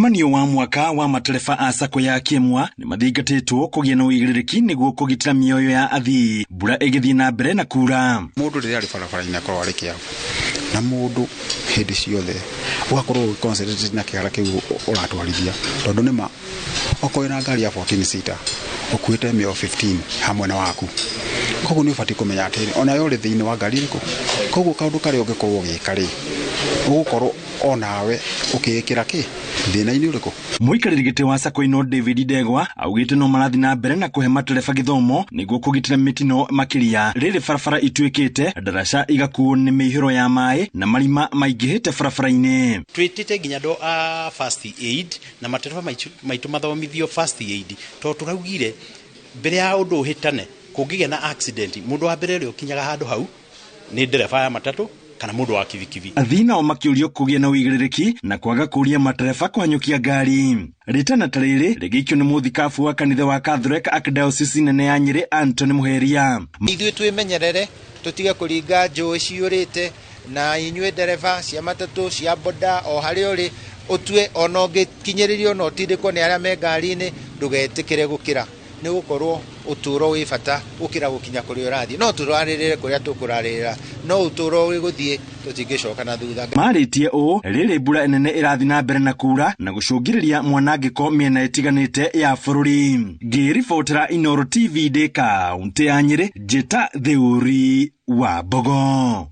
Mũcemanio wa mwaka wa matereba a SACCO ya Kĩmwa nĩ mathingatĩtwo kũgĩa na ũigĩrĩrĩki nĩguo kũgitĩra mĩoyo ya athii mbura ĩgĩthiĩ na mbere na kura. Mũndũ rĩrĩa arĩ barabara-inĩ akorwo arĩ kĩagu na mũndũ hĩndĩ ciothe ũgakorwo ũgĩconcentrate na kĩhara kĩu ũratwarithia, tondũ nĩma okorwo na ngari ya 14 seater ũkuĩte mĩo 15 hamwe na waku, koguo nĩ ũbatiĩ kũmenya atĩrĩ ona yo ũrĩ thĩinĩ wa ngari ĩrĩkũ, koguo kaũndũ karĩa ũngĩkorwo ũgĩka rĩ ũgũkorwo onawe ũkĩĩkĩra kĩ thĩna-inĩ ũrĩkũ. Mũikarĩri gĩtĩ wa SACCO ĩno David Ndegwa augĩte no marathiĩ na mbere na kũhe matereba gĩthomo nĩguo kũgitĩra mĩtino makĩria rĩrĩ barabara ituĩkĩte ndaraca igakuo nĩ mĩihũro ya maĩ na marima maingĩhĩte barabara-inĩ. Twĩtĩte nginya andũ a first aid na matereba maitũ mathomithio first aid, tondũ tũraugire mbere ya ũndũ ũhĩtane kũngĩgĩa na accident mũndũ wa mbere ũrĩa ũkinyaga handũ hau nĩ ndereba ya matatũ kana mũndũ wa kibikibi. Athii nao makĩũrio kũgĩa na ũigĩrĩrĩki na kwaga kũria matereba kũhanyũkia ngari. Rĩtana ta rĩrĩ rĩgĩikio nĩ mũthikabu wa kanitha wa Catholic Archdiocese nene ya Nyĩrĩ Anthony Mũheria. Ithuĩ twĩmenyerere tũtige kũringa njũĩ ciũrĩte, na inyuĩ ndereba cia matatũ cia boda o harĩa ũrĩ ũtue ona ũngĩkinyĩrĩrio na ũtindĩkwo nĩ arĩa me ngari-inĩ ndũgetĩkĩre gũkĩra, nĩ gũkorwo ũtũũro wĩ bata gũkĩra gũkinya kũrĩa ũrathiĩ. No tũrarĩrĩre kũrĩa tũkũrarĩrĩra, no ũtũũro wĩ gũthiĩ tũtingĩcoka na thutha. Marĩtie ũũ rĩrĩ mbura nene ĩrathiĩ na mbere na kura na gũcũngĩrĩria mwanangĩko mĩena ĩtiganĩte ya bũrũri. Ngĩribotera Inooro TV ndĩ kaũntĩ ya Nyĩrĩ, njĩta Thĩũri wa Mbogo.